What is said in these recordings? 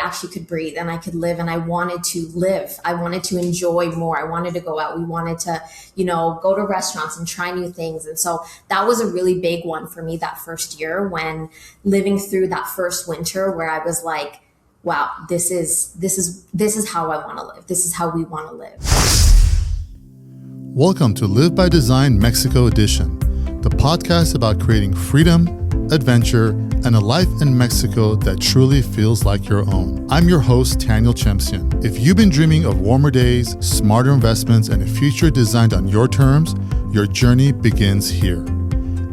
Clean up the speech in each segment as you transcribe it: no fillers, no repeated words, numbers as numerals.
actually could breathe and I could live, and I wanted to live. I wanted to enjoy more. I wanted to go out. We wanted to, go to restaurants and try new things. And so that was a really big one for me that first year, when living through that first winter where I was like, wow, this is how I want to live. This is how we want to live. Welcome to Live by Design Mexico Edition, the podcast about creating freedom, adventure, and a life in Mexico that truly feels like your own. I'm your host, Taniel Chemsian. If you've been dreaming of warmer days, smarter investments, and a future designed on your terms, your journey begins here.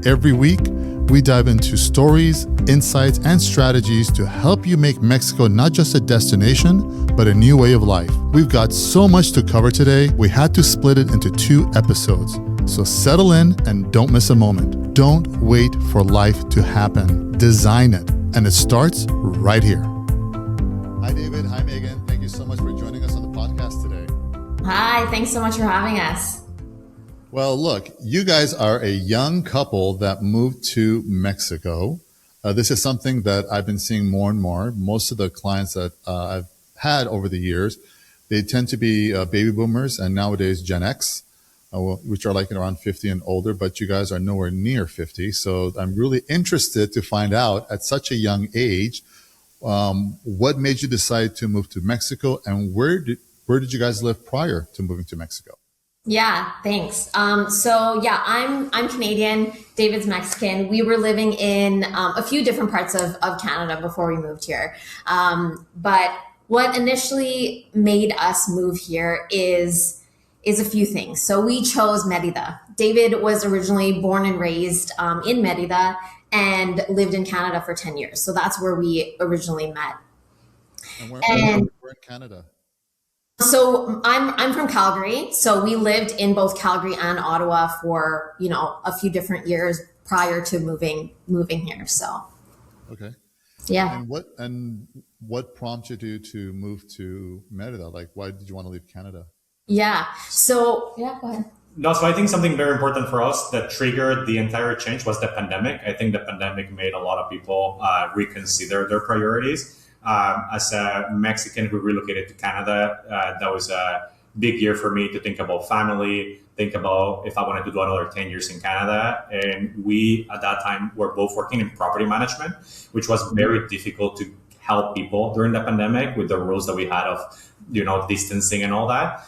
Every week, we dive into stories, insights, and strategies to help you make Mexico not just a destination, but a new way of life. We've got so much to cover today, we had to split it into 2 episodes. So settle in and don't miss a moment. Don't wait for life to happen. Design it. And it starts right here. Hi, David. Hi, Megan. Thank you so much for joining us on the podcast today. Hi, thanks so much for having us. Well, look, you guys are a young couple that moved to Mexico. This is something that I've been seeing more and more. Most of the clients that I've had over the years, they tend to be baby boomers and nowadays Gen X, which are like around 50 and older, but you guys are nowhere near 50. So I'm really interested to find out at such a young age, what made you decide to move to Mexico, and where did you guys live prior to moving to Mexico? Yeah, thanks. I'm Canadian. David's Mexican. We were living in a few different parts of Canada before we moved here. But what initially made us move here is a few things. So we chose Merida. David was originally born and raised in Merida and lived in Canada for 10 years. So that's where we originally met. And where in Canada? So I'm from Calgary. So we lived in both Calgary and Ottawa for, a few different years prior to moving here. So. Okay. Yeah. And what prompted you to move to Merida? Like, why did you want to leave Canada? Yeah. So, go ahead. No, so I think something very important for us that triggered the entire change was the pandemic. I think the pandemic made a lot of people reconsider their priorities. As a Mexican who relocated to Canada, that was a big year for me to think about family, think about if I wanted to do another 10 years in Canada. And we, at that time, were both working in property management, which was very difficult to help people during the pandemic with the rules that we had of, distancing and all that.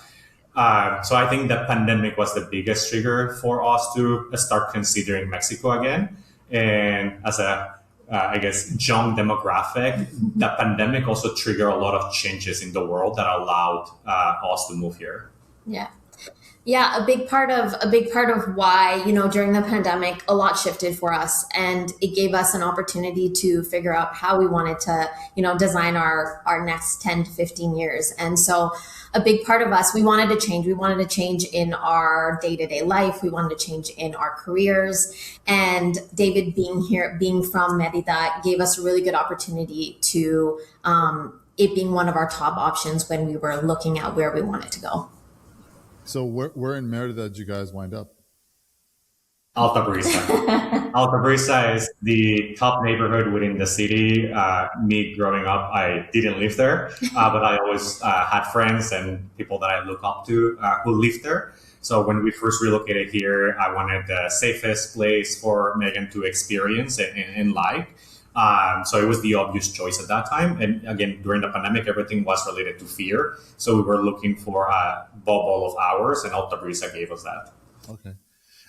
So I think the pandemic was the biggest trigger for us to start considering Mexico again. And as a young demographic, the pandemic also triggered a lot of changes in the world that allowed us to move here. Yeah. Yeah, a big part of why, during the pandemic, a lot shifted for us, and it gave us an opportunity to figure out how we wanted to, design our next 10 to 15 years. And so a big part of us, we wanted to change. We wanted to change in our day-to-day life. We wanted to change in our careers. And David being from Merida, gave us a really good opportunity to it being one of our top options when we were looking at where we wanted to go. So where in Merida did you guys wind up? Alta Brisa. Alta Brisa is the top neighborhood within the city. Me growing up, I didn't live there, but I always had friends and people that I look up to who lived there. So when we first relocated here, I wanted the safest place for Megan to experience and like. So it was the obvious choice at that time. And again, during the pandemic, everything was related to fear. So we were looking for a bubble of ours, and Alta Brisa gave us that. Okay.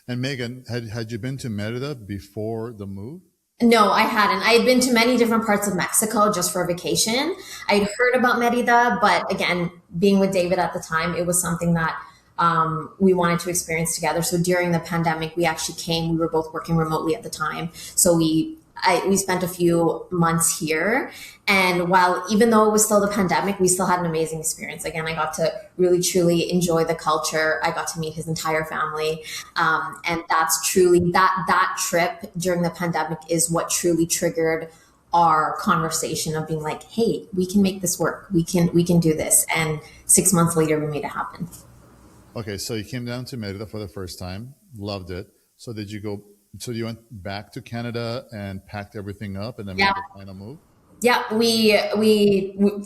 And Megan, had you been to Merida before the move? No, I hadn't. I had been to many different parts of Mexico just for vacation. I'd heard about Merida, but again, being with David at the time, it was something that we wanted to experience together. So during the pandemic, we actually came. We were both working remotely at the time. So we spent a few months here. And even though it was still the pandemic, we still had an amazing experience. Again, I got to really, truly enjoy the culture. I got to meet his entire family. And that's truly, that trip during the pandemic is what truly triggered our conversation of being like, hey, we can make this work. We can do this. And 6 months later, we made it happen. Okay. So you came down to Merida for the first time, loved it. So you went back to Canada and packed everything up and then made the final move? Yeah, we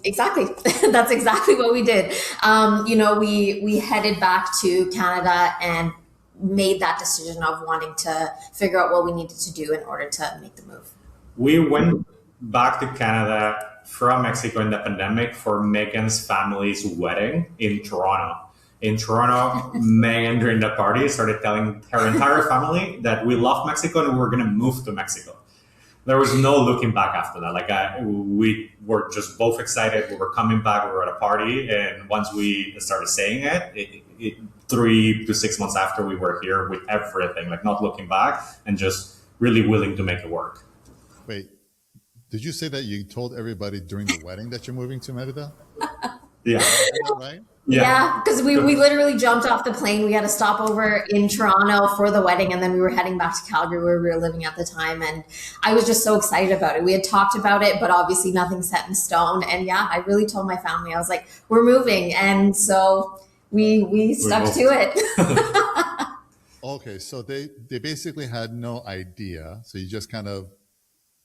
exactly. That's exactly what we did. We headed back to Canada and made that decision of wanting to figure out what we needed to do in order to make the move. We went back to Canada from Mexico in the pandemic for Megan's family's wedding in Toronto. In Toronto, Megan during the party started telling her entire family that we love Mexico and we were going to move to Mexico. There was no looking back after that. We were just both excited. We were coming back. We were at a party, and once we started saying it 3 to 6 months after, we were here with everything, like not looking back and just really willing to make it work. Wait, did you say that you told everybody during the wedding that you're moving to Merida? Yeah. Right? Yeah, because we literally jumped off the plane. We had to stop over in Toronto for the wedding, and then we were heading back to Calgary where we were living at the time. And I was just so excited about it. We had talked about it, but obviously nothing set in stone. And yeah, I really told my family, I was like, we're moving. And so we stuck to it. Okay, so they basically had no idea. So you just kind of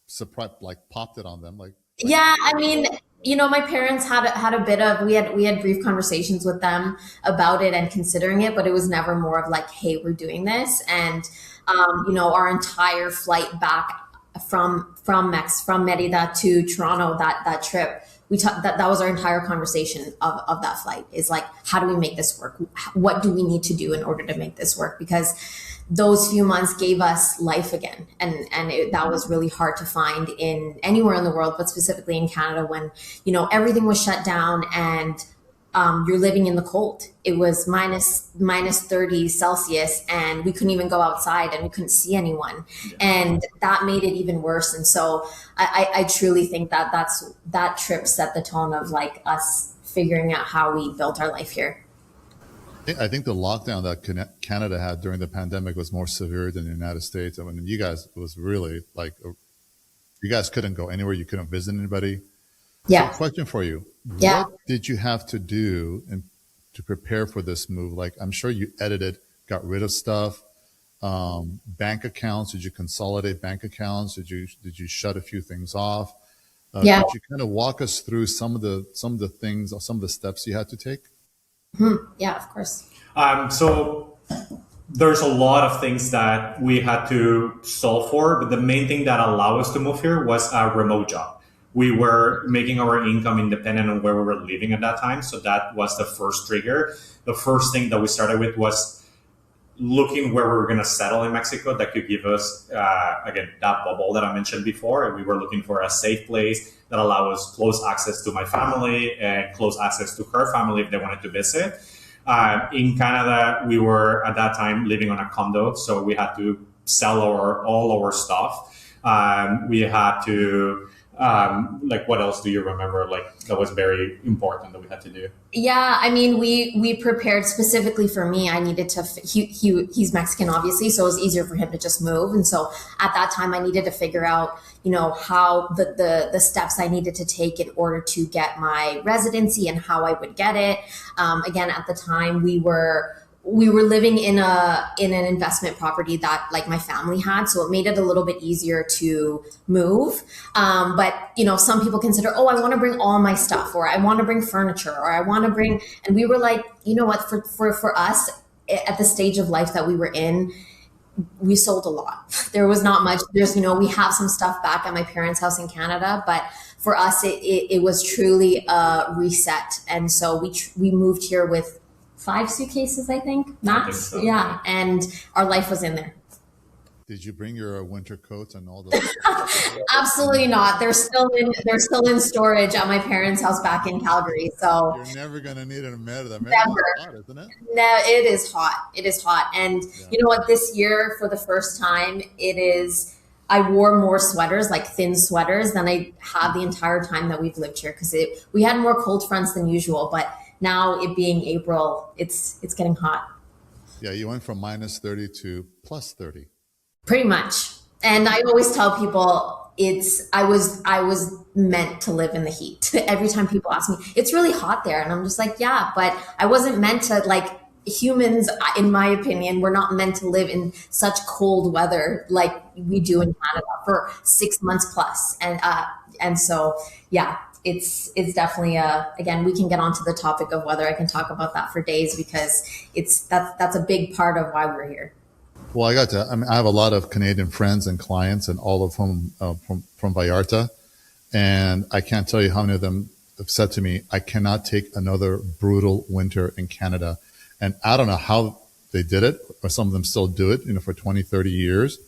surprised, like popped it on them, like Yeah, I mean, my parents had a bit of we had brief conversations with them about it and considering it, but it was never more of like, hey, we're doing this. And our entire flight back from Merida to Toronto, that trip, that was our entire conversation of that flight, is like, how do we make this work? What do we need to do in order to make this work? Because those few months gave us life again. That was really hard to find in anywhere in the world, but specifically in Canada when, everything was shut down and you're living in the cold. It was minus 30 Celsius and we couldn't even go outside and we couldn't see anyone. Yeah. And that made it even worse. And so I truly think that trip set the tone of like us figuring out how we built our life here. I think the lockdown that Canada had during the pandemic was more severe than the United States. I mean, you guys, it was really like, you guys couldn't go anywhere. You couldn't visit anybody. Yeah. So question for you. Yeah. What did you have to do to prepare for this move? Like, I'm sure you edited, got rid of stuff, bank accounts. Did you consolidate bank accounts? Did you shut a few things off? Yeah. Could you kind of walk us through some of the things or some of the steps you had to take? Mm-hmm. Yeah, of course. So there's a lot of things that we had to solve for, but the main thing that allowed us to move here was a remote job. We were making our income independent on where we were living at that time. So that was the first trigger. The first thing that we started with was looking where we were going to settle in Mexico that could give us, again, that bubble that I mentioned before. And we were looking for a safe place that allowed us close access to my family and close access to her family if they wanted to visit. In Canada, we were at that time living on a condo, so we had to sell all our stuff. We had to, what else do you remember? Like that was very important that we had to do. Yeah, I mean, we prepared specifically for me. I needed to. He's Mexican, obviously, so it was easier for him to just move. And so at that time, I needed to figure out, how the steps I needed to take in order to get my residency and how I would get it. Again, at the time, we were living in an investment property that like my family had. So it made it a little bit easier to move. But some people consider, I want to bring all my stuff, or I want to bring furniture, or I want to bring, and we were like, you know what, for us at the stage of life that we were in, we sold a lot. There was not much. We have some stuff back at my parents' house in Canada, but for us, it was truly a reset. And so we moved here with 5 suitcases, I think, max. I think so, yeah. And our life was in there. Did you bring your winter coats and all those? Absolutely not. They're still in storage at my parents' house back in Calgary. So you're never gonna need it in Merida. Never. Hot, isn't it? No, it is hot. It is hot. And you know what? This year, for the first time, I wore more sweaters, like thin sweaters, than I have the entire time that we've lived here, because we had more cold fronts than usual. But now, it being April, it's getting hot. Yeah, you went from minus 30 to plus 30. Pretty much. And I always tell people I was meant to live in the heat. Every time people ask me, it's really hot there. And I'm just like, yeah, but I wasn't meant to humans, in my opinion, we're not meant to live in such cold weather like we do in Canada for 6 months plus. And so, yeah, it's definitely again, we can get onto the topic of weather. I can talk about that for days because that's a big part of why we're here. Well, I have a lot of Canadian friends and clients, and all of whom from Vallarta. And I can't tell you how many of them have said to me, I cannot take another brutal winter in Canada. And I don't know how they did it, or some of them still do it, for 20, 30 years.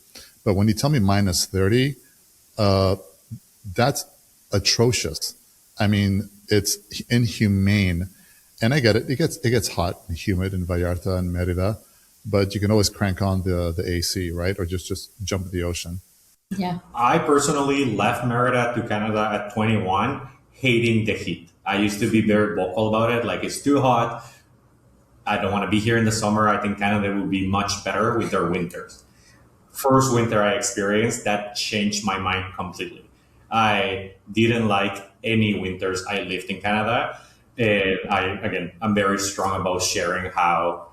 But when you tell me minus 30, that's atrocious. I mean, it's inhumane. And I get it. It gets hot and humid in Vallarta and Merida, but you can always crank on the AC, right? Or just jump in the ocean. Yeah. I personally left Merida to Canada at 21, hating the heat. I used to be very vocal about it. Like, it's too hot. I don't want to be here in the summer. I think Canada would be much better with their winters. First winter I experienced, that changed my mind completely. I didn't like any winters I lived in Canada. And I'm very strong about sharing how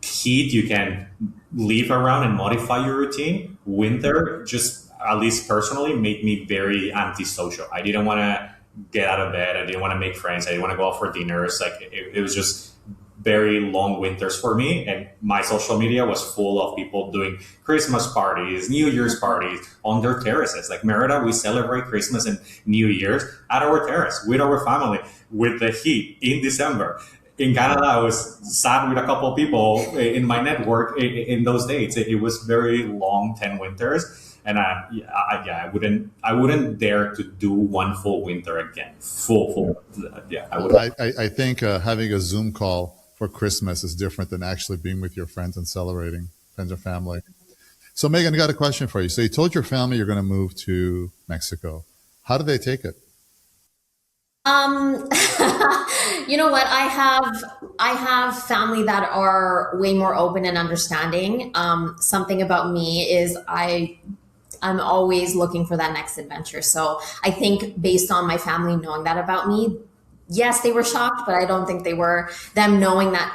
heat you can live around and modify your routine. Winter, just at least personally, made me very antisocial. I didn't want to get out of bed. I didn't want to make friends. I didn't want to go out for dinners. Like, it was just very long winters for me. And my social media was full of people doing Christmas parties, New Year's parties on their terraces. Like, Merida, we celebrate Christmas and New Year's at our terrace with our family, with the heat in December. In Canada, I was sat with a couple of people in my network in those dates. It was very long, 10 winters. And I wouldn't dare to do one full winter again. Full. Yeah, I would. I think having a Zoom call for Christmas is different than actually being with your friends and celebrating, friends or family. So Megan, I got a question for you. So you told your family you're going to move to Mexico. How did they take it? You know what? I have family that are way more open and understanding. Something about me is I'm always looking for that next adventure. So I think based on my family knowing that about me, yes, they were shocked, but I don't think they were. Them knowing that,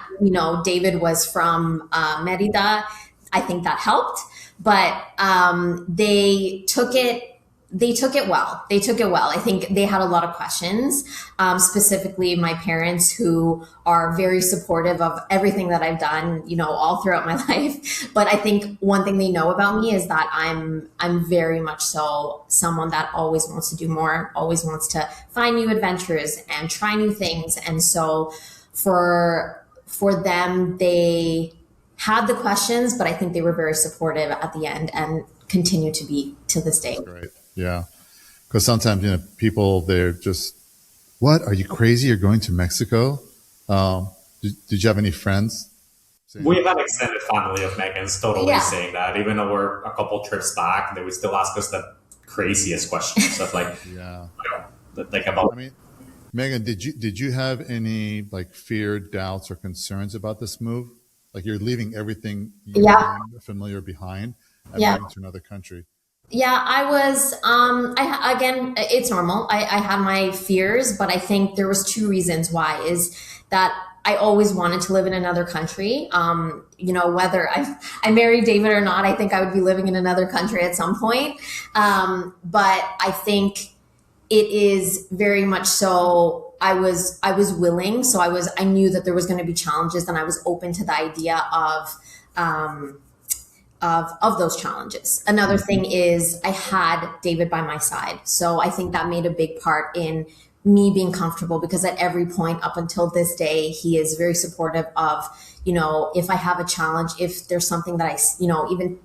David was from Merida, I think that helped. But they took it well. I think they had a lot of questions, specifically my parents, who are very supportive of everything that I've done, all throughout my life. But I think one thing they know about me is that I'm very much so someone that always wants to do more, always wants to find new adventures and try new things. And so for them, they had the questions, but I think they were very supportive at the end and continue to be to this day. Right. Yeah. Because sometimes, people, they're just, what? Are you crazy? You're going to Mexico? Did you have any friends? We have extended family of Megan's totally saying that. Even though we're a couple trips back, they would still ask us the craziest questions of like, about. I mean, Megan, did you have any fear, doubts, or concerns about this move? Like, you're leaving everything you're familiar behind and moving to another country. Yeah, I was, again, it's normal. I had my fears, but I think there was two reasons why. Is that I always wanted to live in another country. Whether I married David or not, I think I would be living in another country at some point. But I think it is very much so I was willing. So I knew that there was going to be challenges, and I was open to the idea of those challenges. Another thing is I had David by my side. So I think that made a big part in me being comfortable, because at every point up until this day, he is very supportive of, if I have a challenge, if there's something that even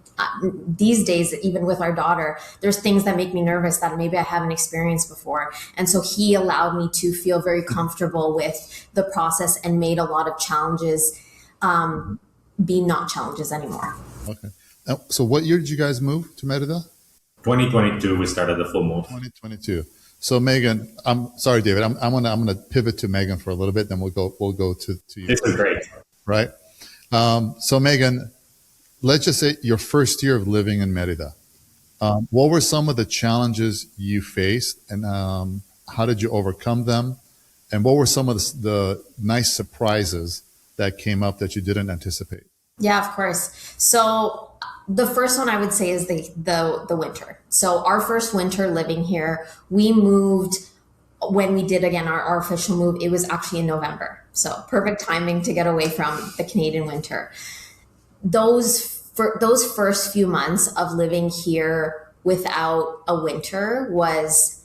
these days, even with our daughter, there's things that make me nervous that maybe I haven't experienced before. And so he allowed me to feel very comfortable with the process and made a lot of challenges be not challenges anymore. Okay. So what year did you guys move to Merida? 2022, we started the full move. 2022. So Megan, I'm sorry, David. I'm gonna pivot to Megan for a little bit, then we'll go to you. This is great, right? So Megan, let's just say your first year of living in Merida. What were some of the challenges you faced, and how did you overcome them? And what were some of the nice surprises that came up that you didn't anticipate? Yeah, of course. So the first one I would say is the winter. So our first winter living here, we moved when we did again our official move. It was actually in November. So perfect timing to get away from the Canadian winter. Those first few months of living here without a winter was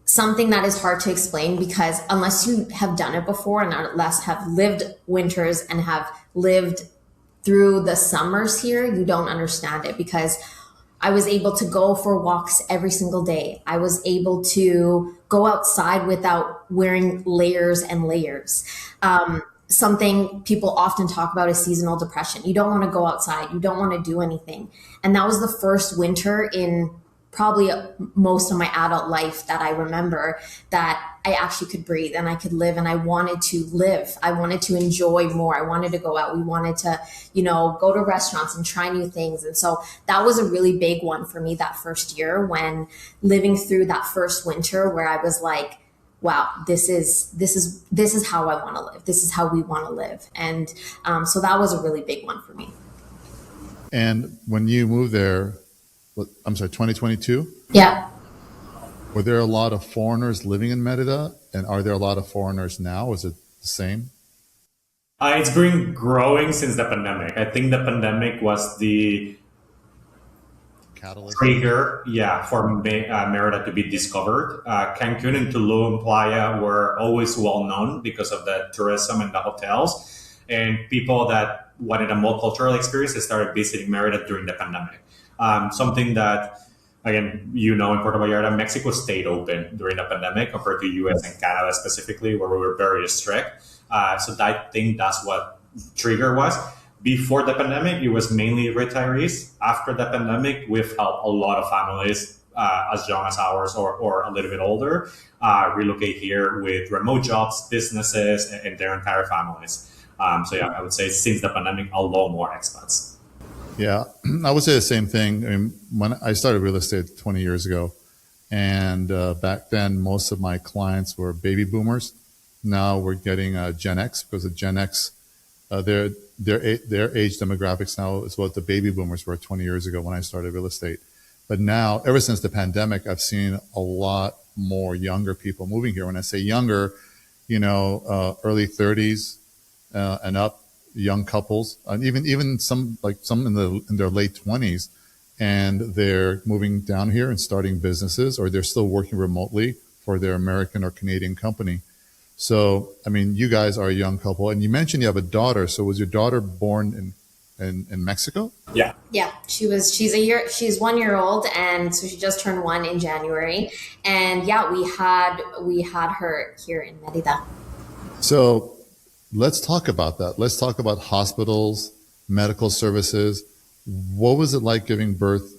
something that is hard to explain, because unless you have done it before and unless have lived winters and have lived through the summers here, you don't understand it. Because I was able to go for walks every single day. I was able to go outside without wearing layers and layers. Something people often talk about is seasonal depression. You don't want to go outside. You don't want to do anything. And that was the first winter in probably most of my adult life that I remember that I actually could breathe and I could live, and I wanted to live. I wanted to enjoy more. I wanted to go out. We wanted to, go to restaurants and try new things. And so that was a really big one for me that first year, when living through that first winter where I was like, wow, this is how I want to live. This is how we want to live. And so that was a really big one for me. And when you moved there, 2022? Yeah. Were there a lot of foreigners living in Merida? And are there a lot of foreigners now? Is it the same? It's been growing since the pandemic. I think the pandemic was the Catalyst trigger, for Merida to be discovered. Cancun and Tulum, Playa were always well known because of the tourism and the hotels. And people that wanted a more cultural experience, they started visiting Merida during the pandemic. Something that, again, in Puerto Vallarta, Mexico stayed open during the pandemic compared to US and Canada specifically, where we were very strict. So I think that's what trigger was. Before the pandemic, it was mainly retirees. After the pandemic, we've helped a lot of families as young as ours or a little bit older relocate here with remote jobs, businesses, and their entire families. I would say since the pandemic, a lot more expats. Yeah, I would say the same thing. I mean, when I started real estate 20 years ago, and back then, most of my clients were baby boomers. Now we're getting Gen X, because the Gen X, their age demographics now is what the baby boomers were 20 years ago when I started real estate. But now, ever since the pandemic, I've seen a lot more younger people moving here. When I say younger, early 30s and up. Young couples, and even some in their late 20s, and they're moving down here and starting businesses, or they're still working remotely for their American or Canadian company. So, I mean, you guys are a young couple, and you mentioned you have a daughter. So, was your daughter born in Mexico? Yeah. Yeah, she's 1 year old, and so she just turned 1 in January. And yeah, we had her here in Merida. So, let's talk about that. Let's talk about hospitals, medical services. What was it like giving birth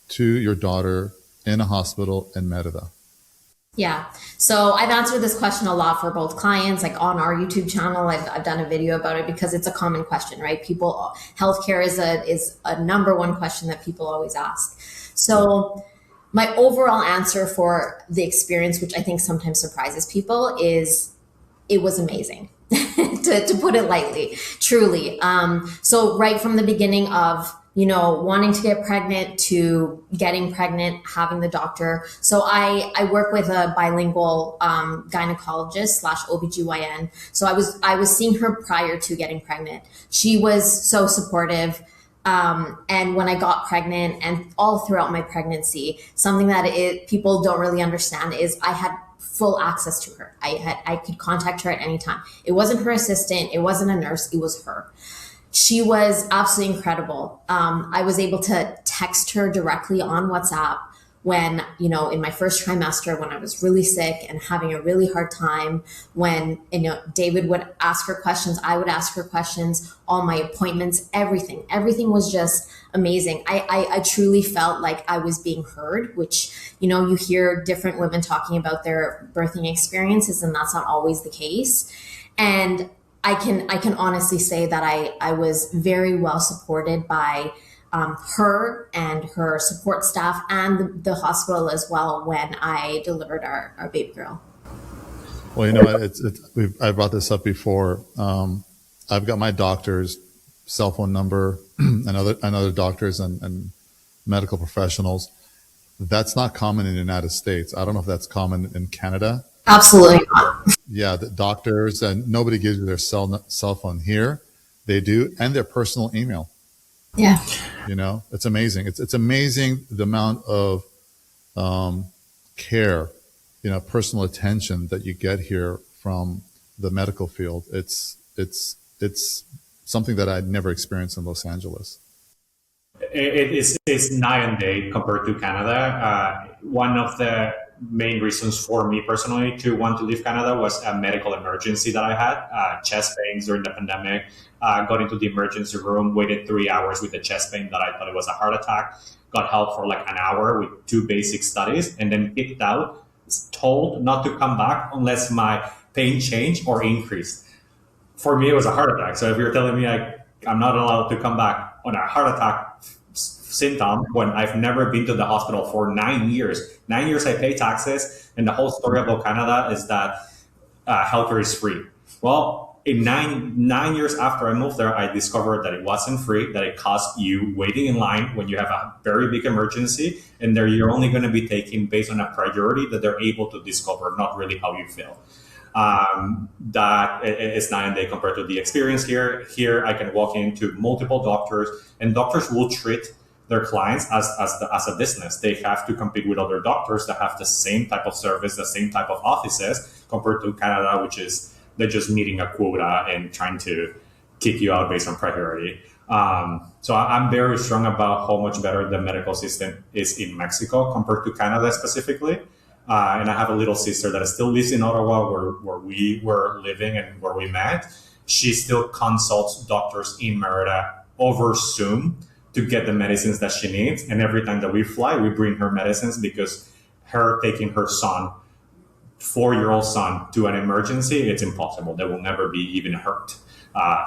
to your daughter in a hospital in Merida? Yeah. So I've answered this question a lot for both clients, like on our YouTube channel. I've done a video about it because it's a common question, right? Healthcare is a number one question that people always ask. So my overall answer for the experience, which I think sometimes surprises people, is it was amazing. to put it lightly, truly. So right from the beginning of, wanting to get pregnant to getting pregnant, having the doctor. So I work with a bilingual gynecologist / OBGYN. So I was seeing her prior to getting pregnant. She was so supportive. And when I got pregnant and all throughout my pregnancy, something that people don't really understand is I had full access to her. I could contact her at any time. It wasn't her assistant. It wasn't a nurse. It was her. She was absolutely incredible. I was able to text her directly on WhatsApp when, in my first trimester, when I was really sick and having a really hard time, when, David would ask her questions, I would ask her questions, all my appointments, everything was just amazing. I truly felt like I was being heard, which, you hear different women talking about their birthing experiences, and that's not always the case. And I can honestly say that I was very well supported by her and her support staff and the hospital as well when I delivered our baby girl. Well, I brought this up before. I've got my doctor's cell phone number and other doctors and medical professionals. That's not common in the United States. I don't know if that's common in Canada. Absolutely not. Yeah, the doctors, and nobody gives you their cell phone here. They do, and their personal email. Yeah. It's amazing. It's amazing the amount of care, personal attention that you get here from the medical field. It's something that I'd never experienced in Los Angeles. It's night and day compared to Canada. One of the main reasons for me personally to want to leave Canada was a medical emergency that I had, chest pains during the pandemic. Got into the emergency room, waited 3 hours with the chest pain that I thought it was a heart attack, got help for like an hour with 2 basic studies, and then kicked out, told not to come back unless my pain changed or increased. For me, it was a heart attack. So if you're telling me I'm not allowed to come back on a heart attack symptom when I've never been to the hospital for 9 years. 9 years I pay taxes, and the whole story about Canada is that healthcare is free. Well, in nine years after I moved there, I discovered that it wasn't free, that it cost you waiting in line when you have a very big emergency, and there you're only going to be taken based on a priority that they're able to discover, not really how you feel. That is night and day compared to the experience here. Here, I can walk into multiple doctors, and doctors will treat their clients as a business. They have to compete with other doctors that have the same type of service, the same type of offices, compared to Canada, which is they're just meeting a quota and trying to kick you out based on priority. So I'm very strong about how much better the medical system is in Mexico compared to Canada specifically. And I have a little sister that still lives in Ottawa where we were living and where we met. She still consults doctors in Merida over Zoom to get the medicines that she needs. And every time that we fly, we bring her medicines because her taking her son, 4-year-old son, to an emergency, it's impossible. They will never be even hurt.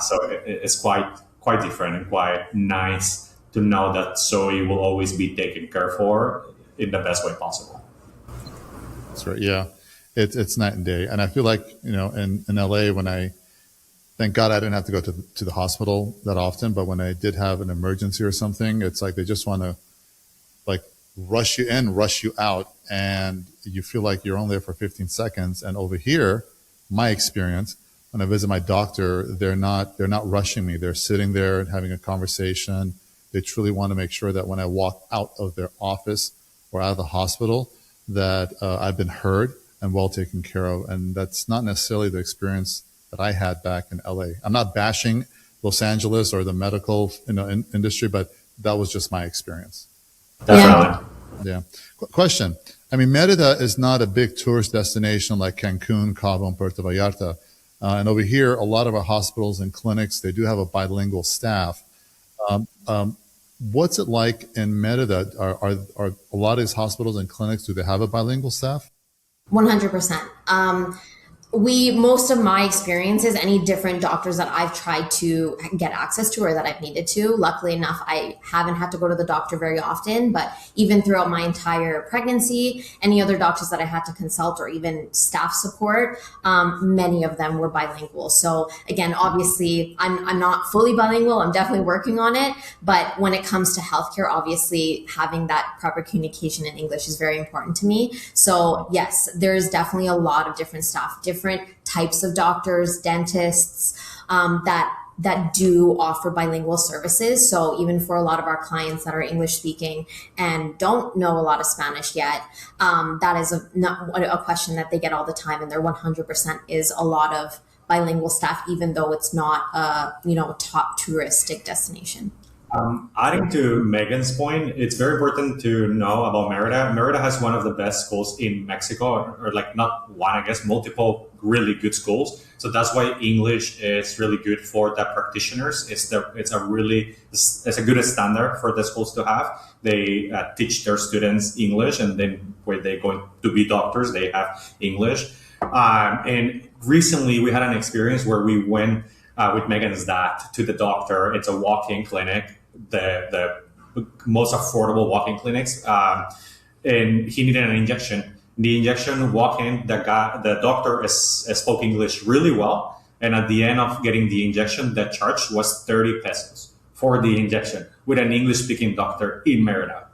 So it's quite different and quite nice to know that Zoe will always be taken care for in the best way possible. That's right. Yeah, it's night and day. And I feel like, in LA, thank God I didn't have to go to the hospital that often, but when I did have an emergency or something, it's like they just want to rush you in, rush you out, and you feel like you're only there for 15 seconds. And over here, my experience, when I visit my doctor, they're not rushing me. They're sitting there and having a conversation. They truly want to make sure that when I walk out of their office or out of the hospital, that I've been heard and well taken care of. And that's not necessarily the experience that I had back in LA. I'm not bashing Los Angeles or the medical industry, but that was just my experience. Definitely. Yeah. Question. I mean, Mérida is not a big tourist destination like Cancun, Cabo, and Puerto Vallarta. And over here, a lot of our hospitals and clinics, they do have a bilingual staff. What's it like in Mérida? Are a lot of these hospitals and clinics, do they have a bilingual staff? 100%. Most of my experiences, any different doctors that I've tried to get access to or that I've needed to, luckily enough, I haven't had to go to the doctor very often, but even throughout my entire pregnancy, any other doctors that I had to consult or even staff support, many of them were bilingual. So again, obviously I'm not fully bilingual. I'm definitely working on it. But when it comes to healthcare, obviously having that proper communication in English is very important to me. So yes, there's definitely a lot of different staff, different types of doctors, dentists, that do offer bilingual services. So even for a lot of our clients that are English speaking and don't know a lot of Spanish yet, that is a question that they get all the time. And there 100% is a lot of bilingual staff, even though it's not a top touristic destination. Adding to Megan's point, it's very important to know about Merida. Merida has one of the best schools in Mexico, or not one, I guess, multiple really good schools. So that's why English is really good for the practitioners. It's a good standard for the schools to have. They teach their students English, and then when they're going to be doctors, they have English. And recently we had an experience where we went with Megan's dad to the doctor. It's a walk-in clinic, the most affordable walk-in clinics, and he needed an injection. The injection walk-in, the doctor spoke English really well. And at the end of getting the injection, the charge was 30 pesos for the injection with an English-speaking doctor in Merida.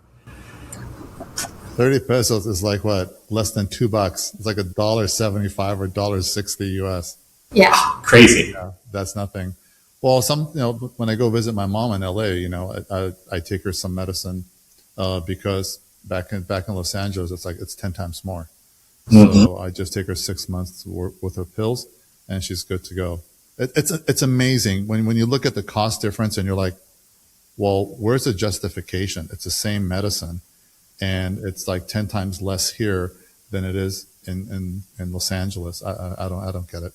30 pesos is like what? Less than $2. It's like $1.75 or $1.60 US. Yeah. Crazy. Yeah, that's nothing. Well, when I go visit my mom in LA, I take her some medicine because back in Los Angeles, it's 10 times more. So I just take her 6 months worth of pills, and she's good to go. It's amazing when you look at the cost difference, and you're like, well, where's the justification? It's the same medicine, and it's like 10 times less here than it is in Los Angeles. I don't get it.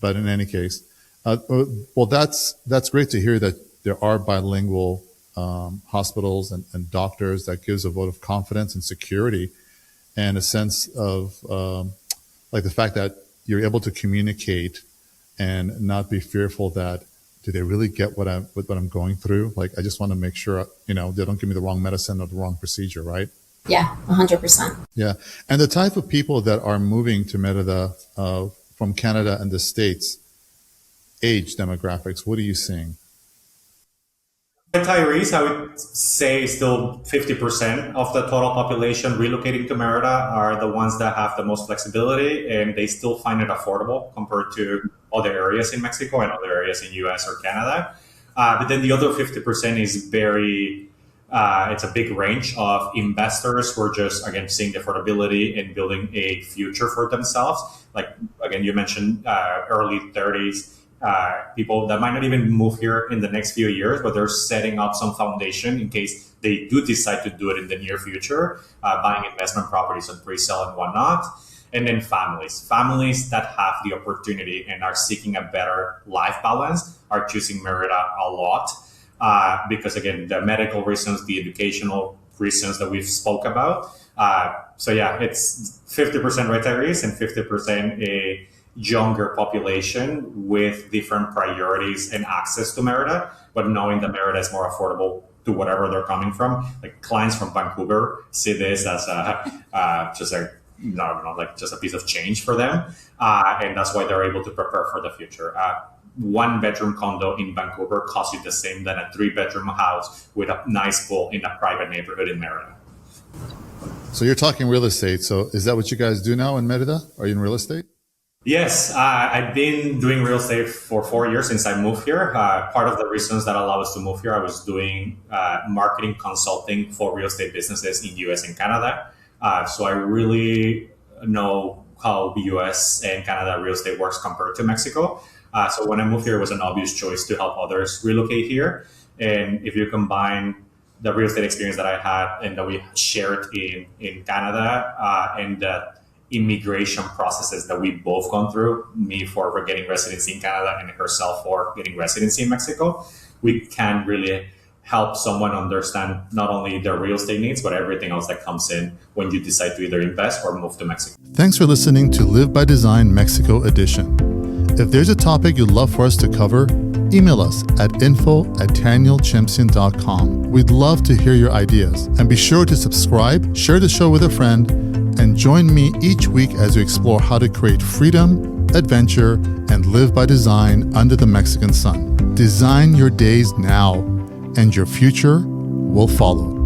But in any case, well, that's great to hear that there are bilingual hospitals and doctors. That gives a vote of confidence and security, and a sense of like the fact that you're able to communicate and not be fearful that, do they really get what I'm going through? Like, I just want to make sure, they don't give me the wrong medicine or the wrong procedure, right? Yeah, 100%. Yeah. And the type of people that are moving to Merida from Canada and the States, age demographics, what are you seeing? Retirees, I would say still 50% of the total population relocating to Merida are the ones that have the most flexibility, and they still find it affordable compared to other areas in Mexico and other areas in US or Canada. But then the other 50% is it's a big range of investors who are just, again, seeing the affordability and building a future for themselves. Like, again, you mentioned early 30s. People that might not even move here in the next few years, but they're setting up some foundation in case they do decide to do it in the near future, buying investment properties on pre-sale and whatnot. And then families that have the opportunity and are seeking a better life balance are choosing Merida a lot because, again, the medical reasons, the educational reasons that we've spoke about. So yeah, it's 50% retirees and 50% a younger population with different priorities and access to Merida, but knowing that Merida is more affordable to whatever they're coming from. Like, clients from Vancouver see this as just a piece of change for them, and that's why they're able to prepare for the future. 1-bedroom condo in Vancouver costs you the same than a 3-bedroom house with a nice pool in a private neighborhood in Merida. So you're talking real estate. So is that what you guys do now in Merida? Are you in real estate? Yes, I've been doing real estate for 4 years since I moved here. Part of the reasons that allowed us to move here, I was doing marketing consulting for real estate businesses in US and Canada. So I really know how US and Canada real estate works compared to Mexico. So when I moved here, it was an obvious choice to help others relocate here. And if you combine the real estate experience that I had and that we shared in Canada and the immigration processes that we both gone through, me for getting residency in Canada and herself for getting residency in Mexico, we can really help someone understand not only their real estate needs, but everything else that comes in when you decide to either invest or move to Mexico. Thanks for listening to Live by Design Mexico Edition. If there's a topic you'd love for us to cover, email us at info@tanielchemsian.com. We'd love to hear your ideas. And be sure to subscribe, share the show with a friend, and join me each week as we explore how to create freedom, adventure, and live by design under the Mexican sun. Design your days now, and your future will follow.